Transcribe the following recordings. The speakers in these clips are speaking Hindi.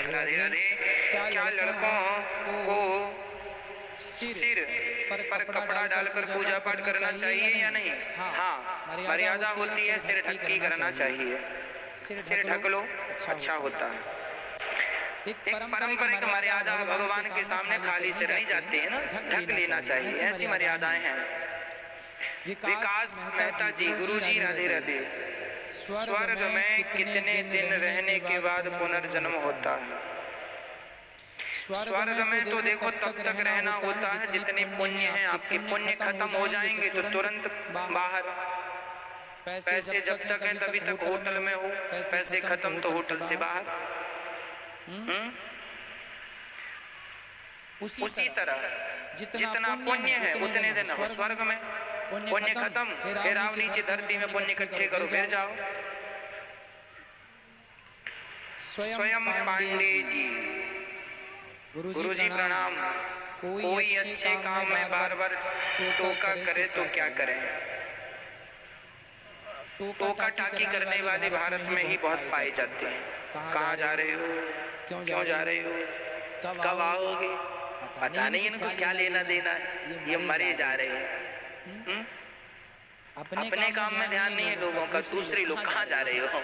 राधे राधे। क्या लड़कों को सिर पर कपड़ा डालकर पूजा पाठ करना चाहिए या नहीं? हाँ, मर्यादा होती है, सिर ढक के करना चाहिए। सिर ढक लो, अच्छा होता है। एक पारंपरिक मर्यादा, भगवान के सामने खाली सिर नहीं जाते हैं ना, ढक लेना चाहिए, ऐसी मर्यादाएं हैं। विकास मेहता जी, गुरु जी राधे राधे। स्वर्ग में कितने दिन रहने के बाद पुनर्जन्म होता है? स्वर्ग में तो देखो तब तक रहना होता है जितने पुण्य हैं आपके। पुण्य खत्म हो जाएंगे तो तुरंत बाहर। पैसे जब तक हैं तभी तक होटल में हो, पैसे खत्म तो होटल से बाहर। उसी तरह जितना पुण्य है उतने दिन हो स्वर्ग में। पुण्य खत्म, फिर आओ नीचे धरती में, पुण्य इकट्ठे करो, फिर जाओ। स्वयं पांडे जी, गुरु जी प्रणाम। कोई अच्छे काम में बार बार टोका करे तो क्या करें? टोका टाकी करने वाले भारत में ही बहुत पाए जाते हैं। कहाँ जा रहे हो, क्यों जा रहे हो, कब आओगे, पता नहीं इनको क्या लेना देना है, ये मरे जा रहे हैं। अपने काम में ध्यान नहीं है लोगों का, दूसरे लोग कहाँ जा रहे हो?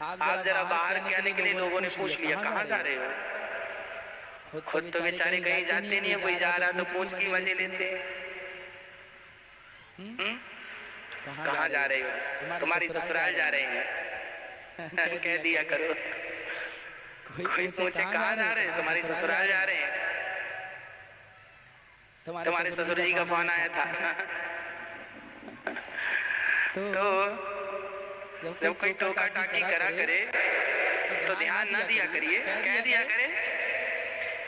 आप जरा बाहर क्या निकले, लोगों ने पूछ लिया कहाँ जा रहे हो? खुद तो बेचारे कहीं जाते नहीं है, कोई जा रहा तो पूछ के मजे लेते हैं। कहाँ जा रहे हो? तुम्हारी ससुराल जा रहे हैं। कह दिया करो, कोई पूछे कहाँ जा रहे हैं, तुम्हारी ससुराल जा रहे हैं। तुम्हारे ससुर जी का फोन आया था। तो जब कोई टोका टाकी करा करे तो ध्यान ना दिया करिए, कह दिया करे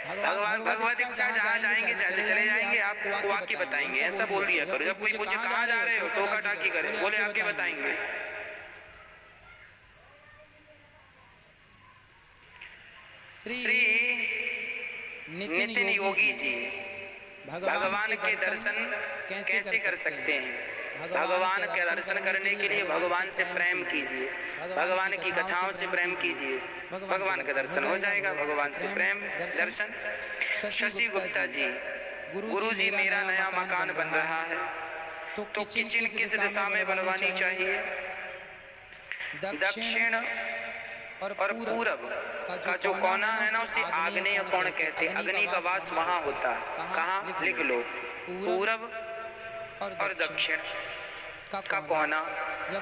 भगवान भगवत इच्छा, जहाँ जाएंगे चले जाएंगे, आपको आके बताएंगे, ऐसा बोल दिया करो। जब कोई पूछे कहाँ जा रहे हो, टोका टाकी करे, बोले आके बताएंगे। श्री नितिन योगी जी, भगवान के दर्शन कैसे कर सकते हैं? भगवान के दर्शन करने के लिए भगवान से प्रेम कीजिए, भगवान की कथाओं से प्रेम कीजिए, भगवान का दर्शन हो जाएगा। भगवान से प्रेम दर्शन। शशि गुप्ता जी, गुरु जी मेरा नया मकान बन रहा है तो किचन किस दिशा में बनवानी चाहिए? दक्षिण और पूरब का जो कोना है ना, उसे आग्नेय कोण कहते हैं। अग्नि का वास वहाँ होता है। कहाँ? लिख लो, पूरब और दक्षिण का कोना।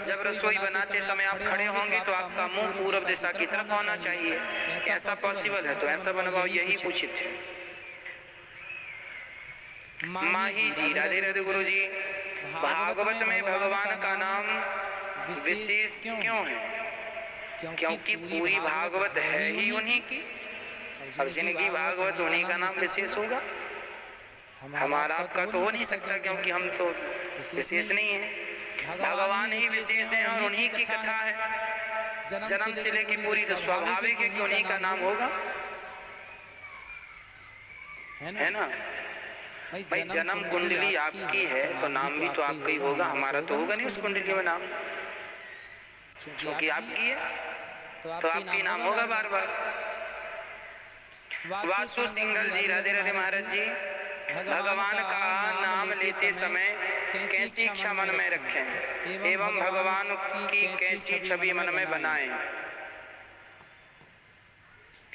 जब रसोई बनाते समय आप खड़े होंगे तो आपका मुंह पूरब दिशा की तरफ होना चाहिए। ऐसा पॉसिबल है तो ऐसा बनवाओ, यही उचित है। माही जी राधे राधे। गुरु जी, भागवत में भगवान का नाम विशेष क्यों है? क्योंकि पूरी भागवत है ही उन्हीं की। अब जिनकी भागवत उन्हीं का नाम विशेष होगा। हमारा आपका तो हो नहीं सकता, क्योंकि हम तो विशेष नहीं है। भगवान ही विशेष है और उन्हीं की कथा है। जन्म से लेके पूरी तो स्वाभाविक है कि उन्हीं का नाम होगा, है ना भाई? जन्म कुंडली आपकी है तो नाम भी तो आपका ही होगा, हमारा तो होगा नहीं उस कुंडली में नाम। क्योंकि आपकी है तो आपकी नाम होगा बार बार। वासु सिंगल जी राधे राधे। महाराज जी, भगवान का नाम लेते समय कैसी इच्छा मन में रखें एवं भगवान की कैसी छवि मन में बनाएं?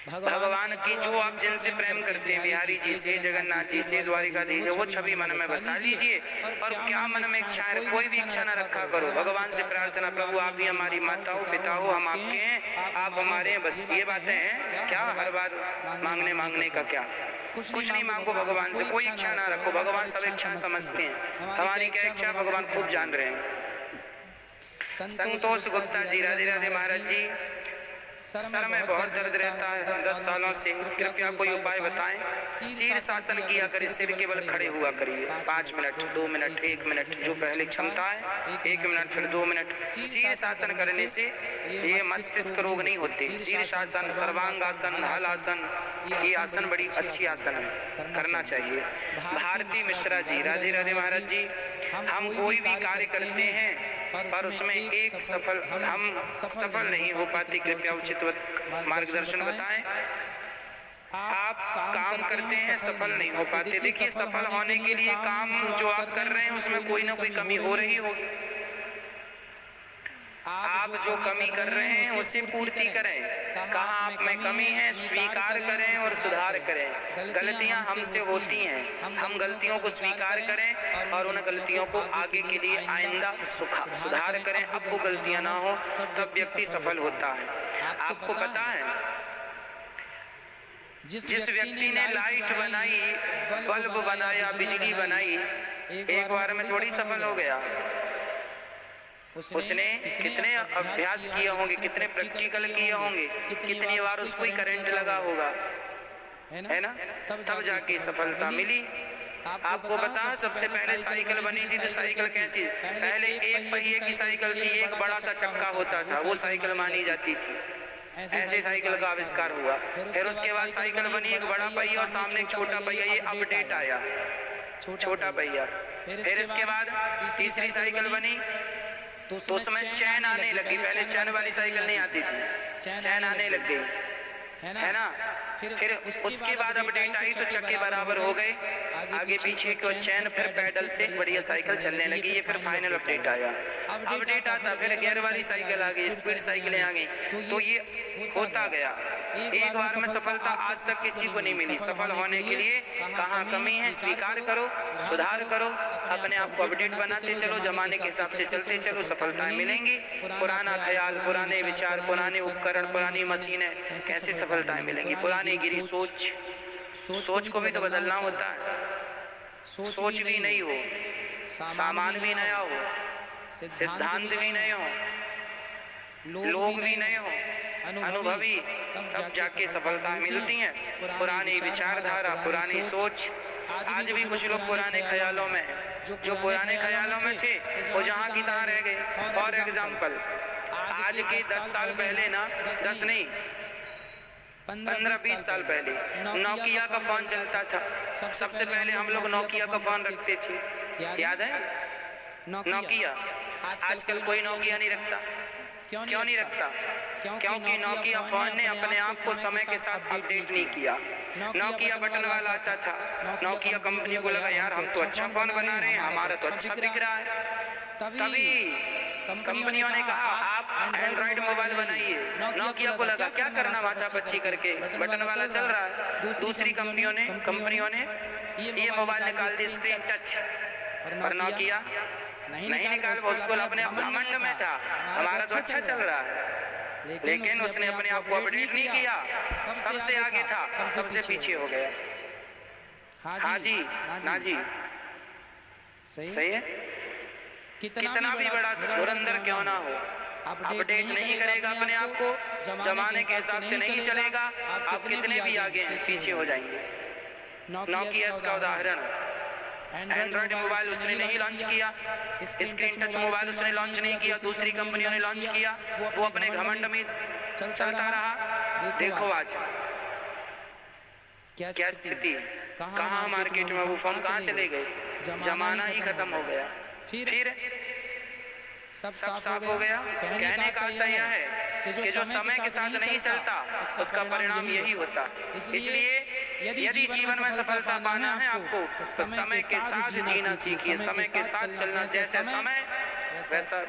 भगवान की जो आप जिनसे प्रेम करते हैं, बिहारी जी से, जगन्नाथ जी से, द्वारिकाधीश से, वो छवि मन में बसा लीजिए। और क्या मन में इच्छा है, कोई भी इच्छा न रखा करो। भगवान से प्रार्थना, प्रभु आप ही हमारी माता हो, पिता हो, हम आपके हैं, आप हमारे हैं, बस ये बातें हैं। क्या हर बार मांगने का क्या? कुछ नहीं मांगो भगवान से, कोई इच्छा ना रखो। भगवान सब इच्छा समझते हैं, हमारी क्या इच्छा भगवान खूब जान रहे हैं। संतोष गुप्ता जी राधे राधे। महाराज जी, सर में बहुत दर्द रहता है 10 सालों से, कृपया कोई उपाय बताएं। शीर शासन किया करिए, सिर के बल खड़े हुआ करिए 5 मिनट, 2 मिनट, 1 मिनट, जो पहले क्षमता है 1 मिनट, फिर 2 मिनट। शीर शासन करने से ये मस्तिष्क रोग नहीं होते। शीर शासन, सर्वांगासन, हलासन, ये आसन बड़ी अच्छी आसन है, करना चाहिए। भारती मिश्रा जी राधे राधे। महाराज जी, हम कोई भी कार्य करते हैं पर उसमें एक सफल हम सफल नहीं हो पाते। कृपया उचित मार्गदर्शन बताएं। आप काम करते हैं, सफल नहीं हो पाते। देखिए, सफल होने के लिए काम जो आप कर रहे हैं उसमें कोई ना कोई कमी हो रही होगी। आप जो कमी कर रहे हैं उसे पूर्ति करें। कहाँ आप में कमी है स्वीकार करें और सुधार करें। गलतियां हमसे होती हैं, हम गलतियों को स्वीकार करें और उन गलतियों को आगे के लिए आइंदा सुधार करें। अब वो गलतियां ना हो, तब व्यक्ति सफल होता है। आपको पता है, जिस व्यक्ति ने लाइट बनाई, बल्ब बनाया, बिजली बनाई, एक बार में थोड़ी सफल हो गया। उसने कितने अभ्यास किए होंगे, कितने प्रैक्टिकल किए होंगे, कितनी बार उसको ही करंट लगा होगा, है ना, तब जाके सफलता मिली। आपको पता है, सबसे पहले साइकिल बनी थी तो साइकिल कैसी, पहले एक पहिए की साइकिल थी, एक बड़ा सा चक्का होता था, वो साइकिल मानी जाती थी। ऐसे साइकिल का आविष्कार हुआ। फिर उसके बाद साइकिल बनी एक बड़ा पहिया और सामने एक छोटा पहिया, ये अपडेट आया, छोटा पहिया। फिर इसके बाद तीसरी साइकिल बनी तो उसमें चैन आने लगी। पहले चैन वाली साइकिल नहीं आती थी, चैन आने लग गई, है ना। फिर उसके बाद अपडेट आई तो चक्के बराबर हो गए, आगे पीछे को चैन, फिर पैडल से बढ़िया साइकिल चलने लगी। ये फिर फाइनल अपडेट आया। अपडेट आता फिर गियर वाली साइकिल आ गई, स्पीड साइकिलें आ गई, तो ये होता गया। एक बार में सफलता आज तक किसी को नहीं मिली। सफल होने के लिए कहाँ कमी है स्वीकार करो, सुधार करो, अपने आप को अपडेट बनाते चलो, जमाने के हिसाब से चलते चलो, सफलताएं मिलेंगी। पुराना ख्याल, पुराने विचार, पुराने उपकरण, पुरानी मशीनें, कैसे सफलताएं मिलेंगी। पुरानी गिरी सोच, सोच को भी तो बदलना होता है। सोच भी नहीं हो, सामान भी नया हो, सिद्धांत भी नए हो, लोग भी नए हो, अनुभवी, तब जाके सफलता मिलती है। पुरानी विचारधारा, पुरानी सोच। आज भी कुछ लोग पुराने ख्यालों में, जो पुराने ख्यालों में थे वो जहाँ की तहाँ रह गए। फॉर एग्जाम्पल, आज के 10 साल पहले ना, 10 नहीं 15-20 साल पहले नोकिया का फोन चलता था। सबसे पहले हम लोग नोकिया का फोन रखते थे, याद है नोकिया। आजकल कोई नोकिया नहीं रखता। क्यों नहीं रखता? क्योंकि नोकिया फोन ने अपने आप को समय के साथ अपडेट नहीं किया। नोकिया बटन वाला आता था, नोकिया कंपनी को लगा यार हम तो अच्छा फोन बना रहे हैं, हमारा तो अच्छा बिक रहा है। तभी कंपनियों ने कहा आप एंड्रॉइड मोबाइल बनाइए। नोकिया को लगा क्या करना माथा पच्ची करके, बटन वाला चल रहा है। दूसरी कंपनियों ने ये मोबाइल निकाल दी, स्क्रीन टच। पर नोकिया नहीं निकाल, उसको अपने घमंड में था हमारा तो अच्छा चल रहा है, लेकिन उसने अपने आप को अपडेट नहीं किया। सबसे आगे था, सबसे पीछे हो गया। हाँ जी, ना जी, सही है। कितना भी बड़ा धुरंधर क्यों ना हो, अपडेट नहीं करेगा अपने आप को, जमाने के हिसाब से नहीं चलेगा, आप कितने भी आगे हैं पीछे हो जाएंगे। नोकिया इसका उदाहरण। एंड्रॉइड मोबाइल उसने नहीं लॉन्च किया, स्क्रीन टच मोबाइल उसने लॉन्च नहीं किया, दूसरी कंपनियों ने लॉन्च किया, वो अपने घमंड में चलता रहा। देखो आज क्या स्थिति, कहाँ मार्केट में वो फोन कहाँ चले गए, जमाना ही खत्म हो गया। फिर सब साफ हो गया। कहने का आशय यह है कि जो समय के साथ नहीं चलता उसका परिणाम यही होता। इसलिए यदि जीवन में सफलता पाना है आपको, तो समय के साथ जीना सीखिए, समय के साथ चलना। जैसे समय वैसा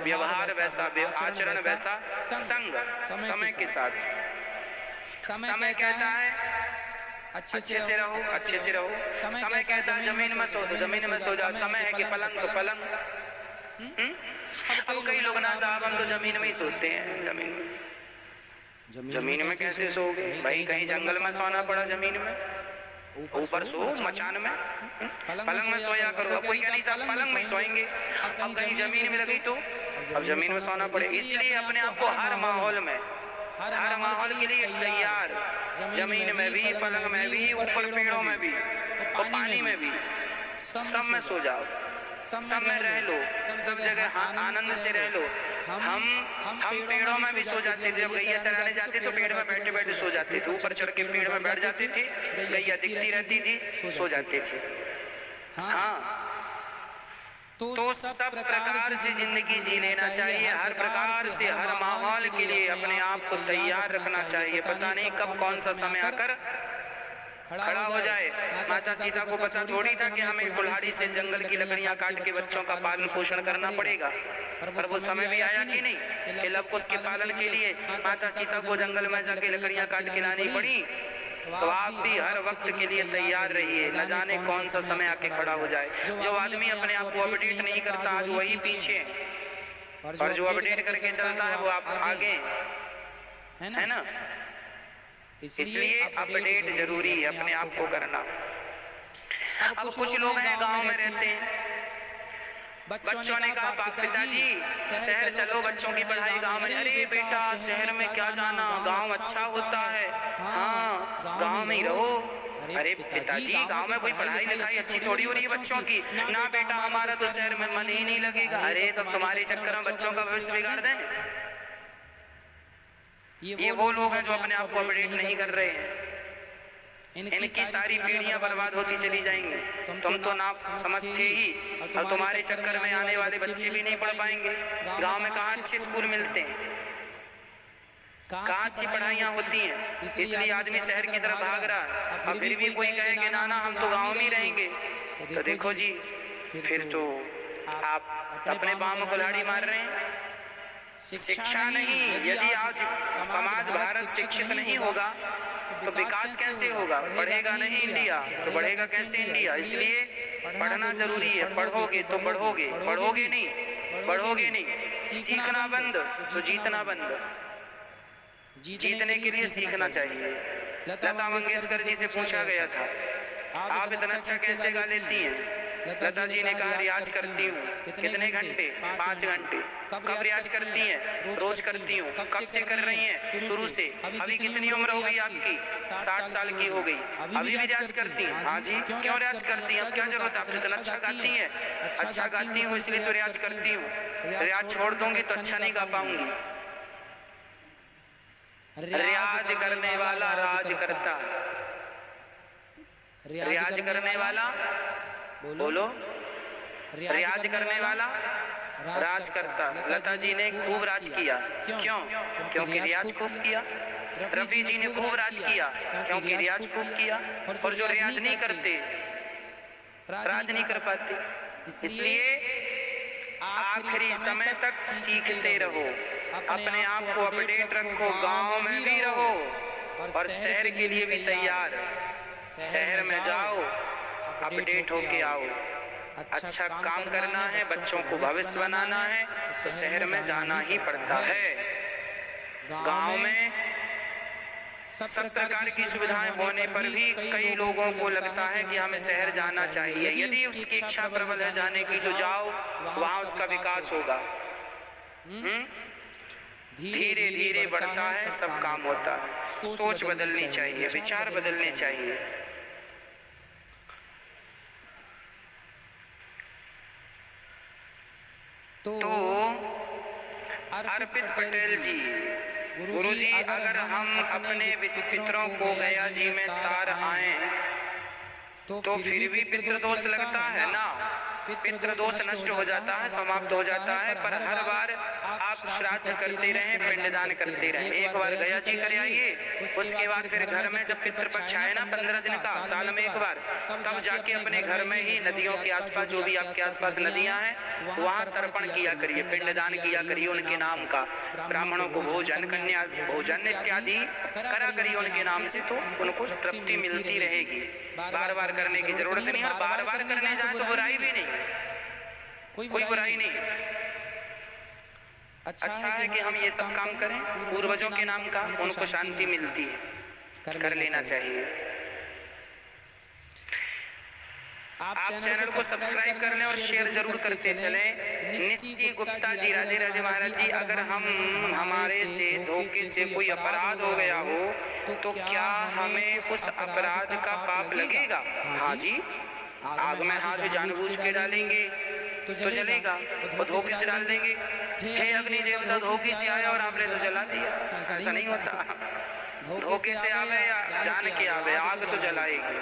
व्यवहार, वैसा आचरण, वैसा संग, समय के साथ। समय कहता है अच्छे से रहो, अच्छे से रहो। समय कहता है जमीन में सो, तो जमीन में सो जाओ। समय है कि पलंग, तो पलंग। अब कई लोग ना साहब हम तो जमीन में ही सोते हैं। जमीन में कैसे सोओगे भाई? कहीं जंगल में सोना पड़ा, जमीन में, ऊपर सो मचान में, पलंग में सोया करो। अब कोई क्या नहीं साहब पलंग में ही सोएंगे। अब कहीं जमीन में लगी तो अब जमीन में सोना पड़े। इसलिए अपने आप को हर माहौल में, हर माहौल के लिए तैयार, जमीन में भी, पलंग में भी, ऊपर पेड़ों में भी और पानी में भी, सब में सो जाओ, सब में रह लो, सब जगह आनंद से रह लो। हम पेड़ों में भी सो जाते थे। जब गैया चराने जाते तो पेड़ में बैठे बैठे सो जाते थे। ऊपर चढ़ के पेड़ में बैठ जाते थे, गैया दिखती रहती थी, सो जाते थे। हाँ, तो सब प्रकार से जिंदगी जी लेना चाहिए, हर प्रकार से हर माहौल के लिए अपने आप को तैयार रखना चाहिए। पता नहीं कब कौन सा समय आकर खड़ा हो जाए। माता सीता को पता थोड़ी था कि हमें कुल्हाड़ी से जंगल की लकड़ियां काट के बच्चों का पालन पोषण करना पड़ेगा, पर वो समय भी आया कि नहीं कि लव कुश के पालन के लिए माता सीता को जंगल में जाके लकड़ियां काट के लानी पड़ी। तो आप भी हर वक्त के लिए तैयार रहिए, न जाने कौन सा समय आके खड़ा हो जाए। जो आदमी अपने आप को अपडेट नहीं करता आज वही पीछे, और जो अपडेट करके चलता है वो आप आगे, है ना। इसलिए अपडेट जरूरी है अपने आप को करना। अब कुछ लोग हैं गांव में रहते हैं, बच्चों ने कहा पिताजी शहर चलो बच्चों की पढ़ाई गांव में। अरे बेटा शहर में क्या जाना, गांव अच्छा होता है, हाँ गांव में ही रहो। अरे पिताजी गांव में कोई पढ़ाई लिखाई अच्छी थोड़ी हो रही है बच्चों की। ना बेटा हमारा तो शहर में मन ही नहीं लगेगा। अरे तब तुम्हारे चक्कर में बच्चों का भविष्य बिगाड़ दें। ये वो लोग हैं जो अपने आप को अपडेट नहीं कर रहे हैं, इनकी सारी पीढ़ियां बर्बाद होती चली जाएंगी। तुम तो ना समझते ही, और तुम्हारे चक्कर में आने वाले बच्चे भी नहीं पढ़ पाएंगे। गांव में कहाँ अच्छे स्कूल मिलते हैं, कहाँ अच्छी पढ़ाइयाँ होती हैं, इसलिए आदमी शहर की तरफ भाग रहा है। और फिर भी कोई कहे कि ना हम तो गाँव में ही रहेंगे, तो देखो जी फिर तो आप अपने पाँव में कुल्हाड़ी मार रहे हैं। शिक्षा नहीं, यदि आज समाज भारत शिक्षित नहीं होगा तो विकास कैसे होगा। पढ़ेगा नहीं इंडिया तो बढ़ेगा कैसे इंडिया। इसलिए पढ़ना जरूरी है। पढ़ोगे तो बढ़ोगे, पढ़ोगे नहीं सीखना बंद तो जीतना बंद। जीतने के लिए सीखना चाहिए। लता मंगेशकर जी से पूछा गया था आप इतना अच्छा कैसे गा लेती हैं। लता जी ने कहा रियाज करती हूँ। कितने घंटे? 5 घंटे। कब रियाज करती हैं? रोज करती हूँ। कब से कर रही हैं? शुरू से। अभी कितनी उम्र हो गई आपकी? 60 साल की हो गई, अभी भी रियाज करती हैं? हाँ जी। क्यों रियाज करती हैं? अब क्या जरूरत है? आप जितना अच्छा गाती हैं। अच्छा गाती हूँ इसलिए तो रियाज करती हूँ। रियाज छोड़ दूंगी तो अच्छा नहीं गा पाऊंगी। रियाज करने वाला राज करता है। रियाज करने वाला बोलो, रियाज करने वाला राज करता। लता जी ने खूब राज किया। क्यों? क्योंकि रियाज खूब किया। रफी जी ने खूब राज किया क्योंकि रियाज खूब किया। और जो रियाज नहीं करते राज नहीं कर पाते। इसलिए आखिरी समय तक सीखते रहो, अपने आप को अपडेट रखो, गांव में भी रहो और शहर के लिए भी तैयार। शहर में जाओ, अपडेट होके आओ। अच्छा काम करना है, बच्चों को भविष्य बनाना है तो शहर में जाना ही पड़ता है। गांव में सब प्रकार की सुविधाएं होने पर भी कई लोगों को लगता है कि हमें शहर जाना चाहिए। यदि उसकी इच्छा प्रबल है जाने की तो जाओ, वहां उसका विकास होगा। धीरे धीरे बढ़ता है, सब काम होता है। सोच बदलनी चाहिए, विचार बदलने चाहिए। तो अर्पित पटेल जी, गुरुजी अगर हम अपने पितरों को गया जी में तार आए तो फिर भी पितृदोष लगता है ना। पितृदोष नष्ट हो जाता है, समाप्त हो जाता है। पर हर बार आप श्राद्ध करते रहें, पिंडदान करते रहें। एक बार गया जी कर आइए, उसके बाद फिर घर में जब पितृपक्ष आए ना 15 दिन का, साल में एक बार, तब जाके अपने घर में ही नदियों के आसपास, जो भी आपके आसपास नदियां हैं, वहाँ तर्पण किया करिए, पिंडदान किया करिए उनके नाम का। ब्राह्मणों को भोजन, कन्या भोजन इत्यादि करा करिए उनके नाम से, तो उनको तृप्ति मिलती रहेगी। बार बार करने की जरूरत नहीं, और बार बार करने जाए तो बुराई भी नहीं, कोई बुराई नहीं। अच्छा है कि हम ये सब काम करें पूर्वजों के नाम का, उनको शांति मिलती है, कर लेना चाहिए। आप चैनल को सब्सक्राइब कर लें और शेयर जरूर करते चलें। निश्ची गुप्ता जी, राधे राधे महाराज जी, अगर हमारे से धोखे से कोई अपराध हो गया हो तो क्या हमें उस अपराध का पाप लगेगा? हाँ जी, आग में हाथ जानबूझ के डालेंगे तो जलेगा, और धोखे से डाल देंगे, हे अग्नि देवता धोखे से आया और आपने तो जला दिया। ऐसा नहीं होता। धोखे से आवे या जान के आवे, आग तो जलाएगी।